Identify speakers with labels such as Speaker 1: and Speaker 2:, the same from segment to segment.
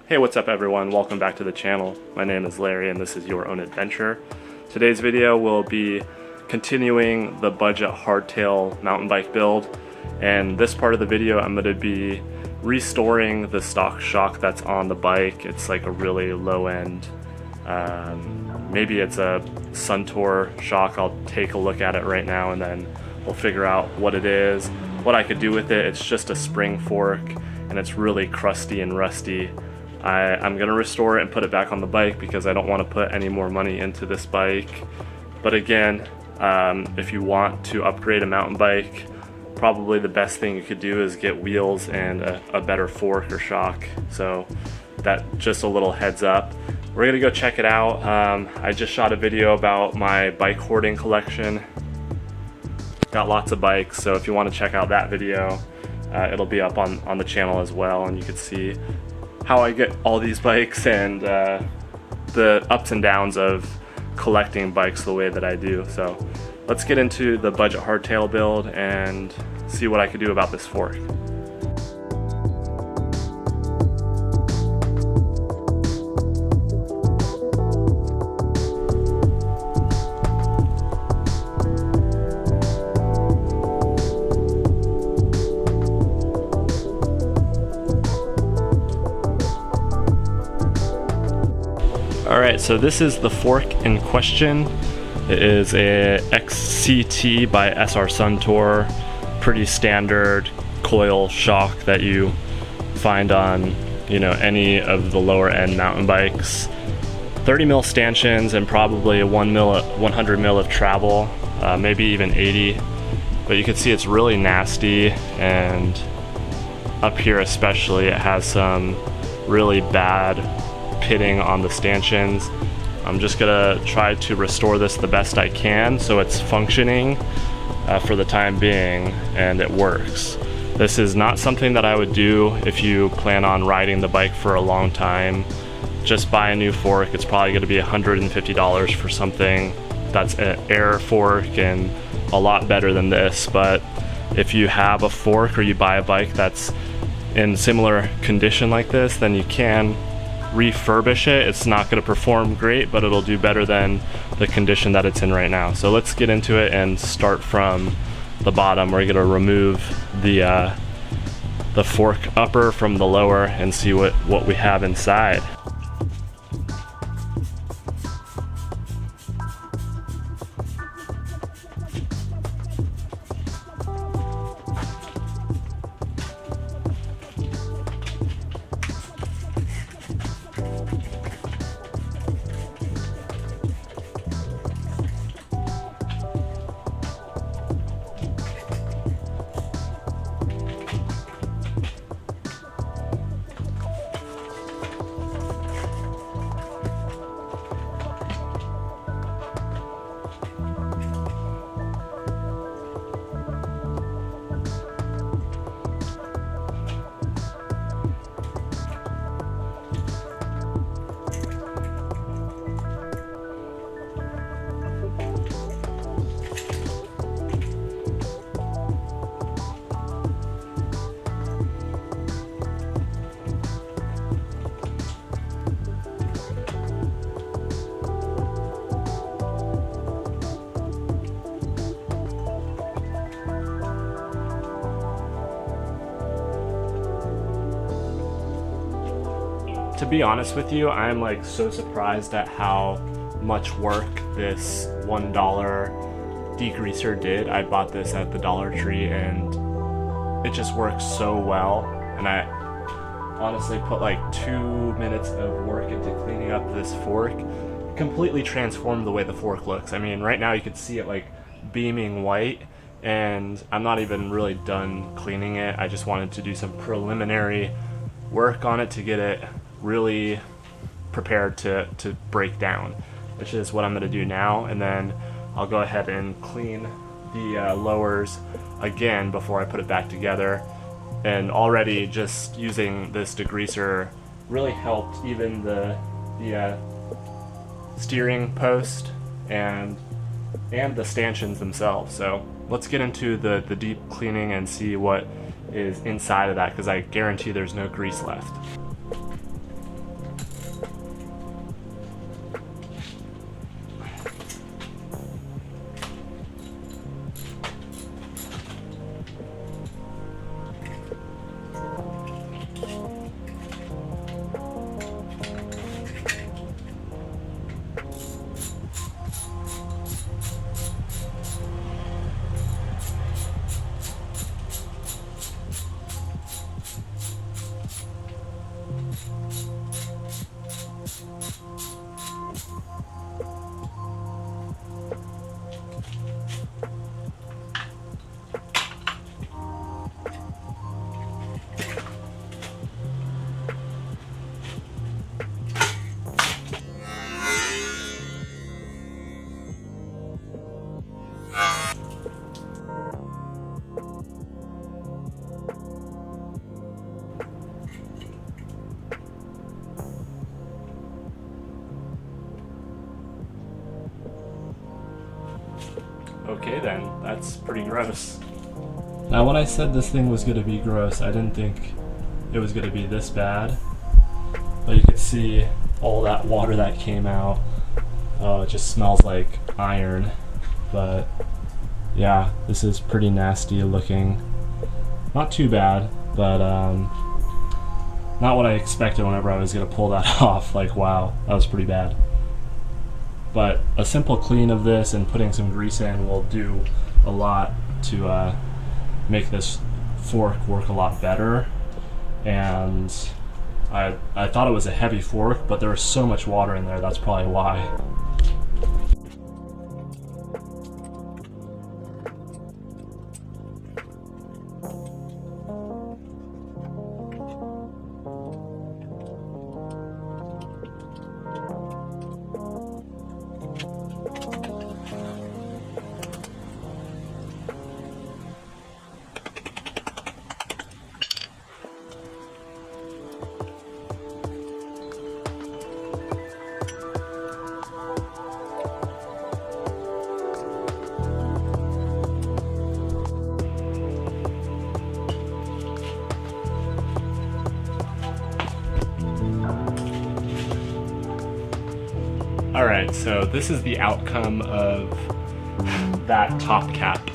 Speaker 1: Hey, what's up everyone? Welcome back to the channel. My name is Larry and this is Your Own Adventure. Today's video will be continuing the budget hardtail mountain bike build, and this part of the video I'm going to be restoring the stock shock that's on the bike. It's like a really low end, maybe it's a Suntour shock. I'll take a look at it right now and then we'll figure out what it is, what I could do with it. It's just a spring fork and it's really crusty and rusty. I'm going to restore it and put it back on the bike because I don't want to put any more money into this bike. But again, if you want to upgrade a mountain bike, probably the best thing you could do is get wheels and a better fork or shock. So that, just a little heads up. We're going to go check it out. I just shot a video about my bike hoarding collection. Got lots of bikes, so if you want to check out that video, it'll be up on the channel as well, and you can see how I get all these bikes and the ups and downs of collecting bikes the way that I do. So let's get into the budget hardtail build and see what I could do about this fork. Alright, so this is the fork in question. It is a XCT by SR Suntour, pretty standard coil shock that you find on, any of the lower end mountain bikes. 30 mil stanchions and probably 100 mil of travel, maybe even 80. But you can see it's really nasty, and up here especially it has some really bad pitting on the stanchions. I'm just gonna try to restore this the best I can so it's functioning for the time being and it works. This is not something that I would do if you plan on riding the bike for a long time. Just buy a new fork. It's probably gonna be $150 for something that's an air fork and a lot better than this. But if you have a fork or you buy a bike that's in similar condition like this, then you can refurbish it. It's not going to perform great, but it'll do better than the condition that it's in right now. So let's get into it and start from the bottom. We're going to remove the fork upper from the lower and see what we have inside. To be honest with you, I'm like so surprised at how much work this $1 degreaser did. I bought this at the Dollar Tree and it just works so well. And I honestly put like 2 minutes of work into cleaning up this fork. Completely transformed the way the fork looks. I mean, right now you can see it like beaming white, and I'm not even really done cleaning it. I just wanted to do some preliminary work on it to get it really prepared to break down, which is what I'm going to do now. And then I'll go ahead and clean the lowers again before I put it back together. And already just using this degreaser really helped even the steering post and the stanchions themselves. So let's get into the deep cleaning and see what is inside of that, because I guarantee there's no grease left. Okay then, that's pretty gross.
Speaker 2: Now when I said this thing was going to be gross, I didn't think it was going to be this bad. But you could see all that water that came out. Oh, it just smells like iron. But yeah, this is pretty nasty looking. Not too bad, but not what I expected whenever I was going to pull that off. Like, wow, that was pretty bad. But a simple clean of this and putting some grease in will do a lot to make this fork work a lot better. And I thought it was a heavy fork, but there was so much water in there, that's probably why.
Speaker 1: Alright, so this is the outcome of that top cap.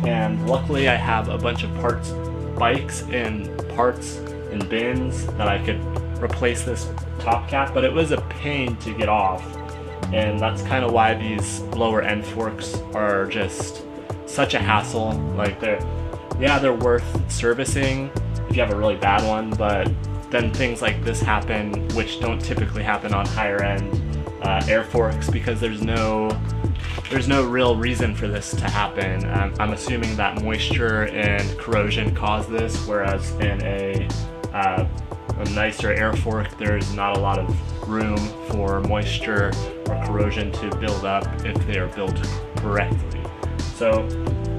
Speaker 1: And luckily I have a bunch of bikes and parts and bins that I could replace this top cap, but it was a pain to get off. And that's kind of why these lower end forks are just such a hassle. Like they're worth servicing if you have a really bad one, but then things like this happen, which don't typically happen on higher end air forks, because there's no real reason for this to happen. I'm assuming that moisture and corrosion caused this, whereas in a nicer air fork there's not a lot of room for moisture or corrosion to build up if they are built correctly. So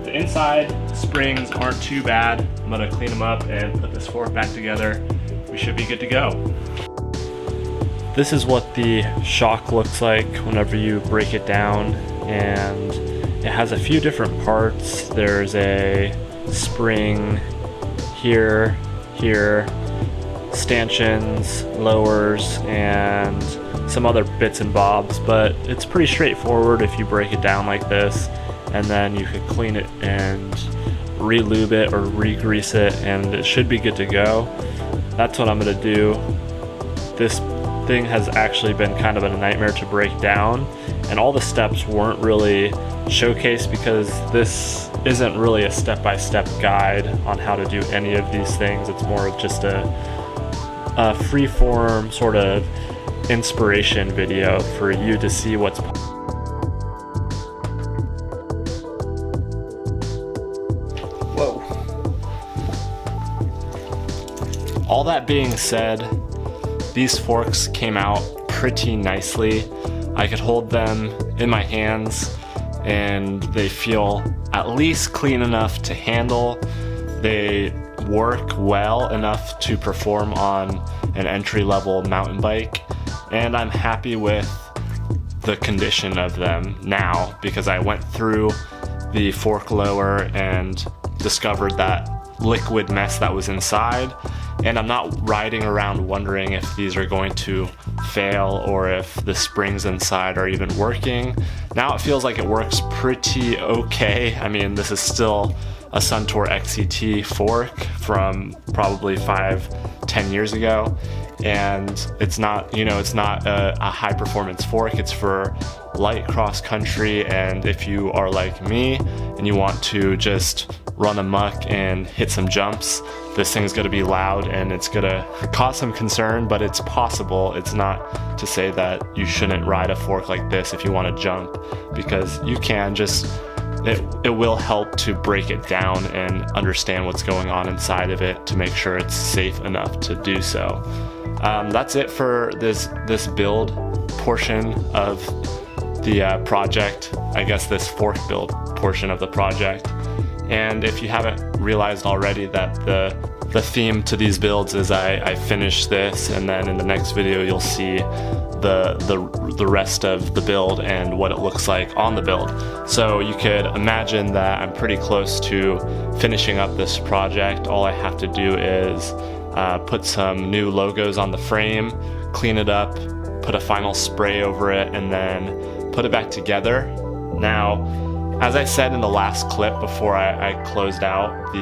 Speaker 1: the inside springs aren't too bad. I'm gonna clean them up and put this fork back together. We should be good to go. This is what the shock looks like whenever you break it down, and it has a few different parts. There's a spring here, stanchions, lowers, and some other bits and bobs, but it's pretty straightforward if you break it down like this, and then you could clean it and re-lube it or re-grease it, and it should be good to go. That's what I'm gonna do. This thing has actually been kind of a nightmare to break down, and all the steps weren't really showcased because this isn't really a step-by-step guide on how to do any of these things. It's more of just a free-form sort of inspiration video for you to see what's Whoa. All that being said, these forks came out pretty nicely. I could hold them in my hands and they feel at least clean enough to handle. They work well enough to perform on an entry-level mountain bike, and I'm happy with the condition of them now because I went through the fork lower and discovered that liquid mess that was inside, and I'm not riding around wondering if these are going to fail or if the springs inside are even working. Now it feels like it works pretty okay. I mean, this is still a Suntour XCT fork from probably 5-10 years ago, and it's not, it's not a high performance fork. It's for light cross country, and if you are like me and you want to just run amok and hit some jumps, this thing's gonna be loud and it's gonna cause some concern, but it's possible. It's not to say that you shouldn't ride a fork like this if you want to jump, because you can. Just it will help to break it down and understand what's going on inside of it to make sure it's safe enough to do so. That's it for this build portion of the project. I guess this fork build portion of the project. And if you haven't realized already that the theme to these builds is I finish this, and then in the next video you'll see the rest of the build and what it looks like on the build. So you could imagine that I'm pretty close to finishing up this project. All I have to do is put some new logos on the frame, clean it up, put a final spray over it, and then put it back together. Now, as I said in the last clip before I closed out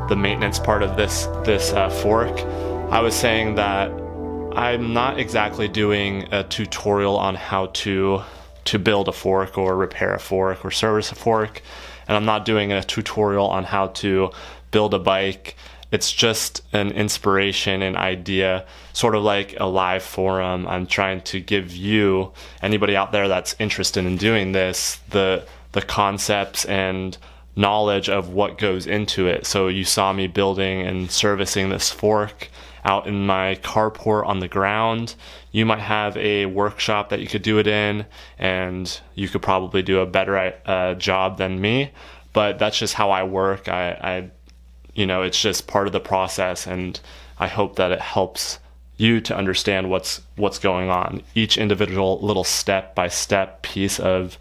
Speaker 1: the maintenance part of this fork, I was saying that I'm not exactly doing a tutorial on how to build a fork or repair a fork or service a fork, and I'm not doing a tutorial on how to build a bike. It's just an inspiration and idea, sort of like a live forum. I'm trying to give you, anybody out there that's interested in doing this, the concepts and knowledge of what goes into it. So you saw me building and servicing this fork out in my carport on the ground. You might have a workshop that you could do it in, and you could probably do a better job than me, but that's just how I work. I you know, it's just part of the process, and I hope that it helps you to understand what's going on. Each individual little step-by-step piece of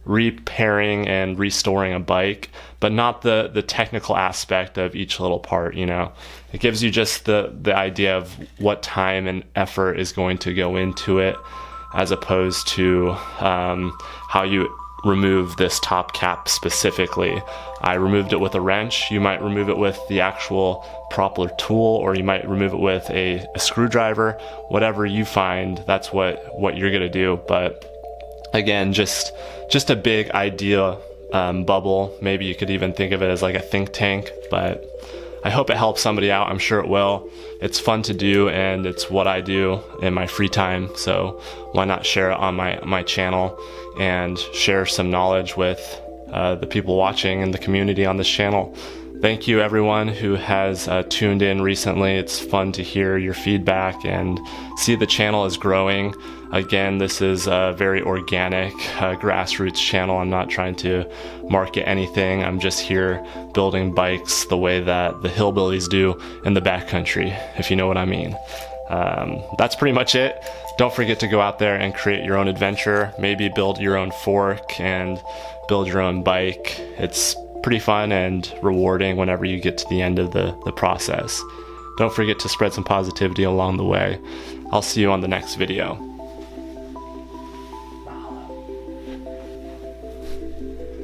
Speaker 1: repairing and restoring a bike, but not the technical aspect of each little part, you know. It gives you just the idea of what time and effort is going to go into it, as opposed to how you remove this top cap specifically. I removed it with a wrench. You might remove it with the actual proper tool, or you might remove it with a screwdriver. Whatever you find, that's what you're gonna do. But again, just a big idea bubble. Maybe you could even think of it as like a think tank, but I hope it helps somebody out. I'm sure it will. It's fun to do, and it's what I do in my free time, so why not share it on my channel and share some knowledge with the people watching and the community on this channel. Thank you everyone who has tuned in recently. It's fun to hear your feedback and see the channel is growing. Again, this is a very organic grassroots channel. I'm not trying to market anything. I'm just here building bikes the way that the hillbillies do in the backcountry, if you know what I mean. That's pretty much it. Don't forget to go out there and create your own adventure. Maybe build your own fork and build your own bike. It's pretty fun and rewarding whenever you get to the end of the process. Don't forget to spread some positivity along the way. I'll see you on the next video.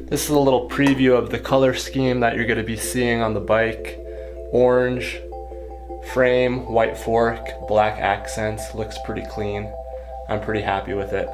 Speaker 1: This is a little preview of the color scheme that you're going to be seeing on the bike. Orange frame, white fork, black accents. Looks pretty clean. I'm pretty happy with it.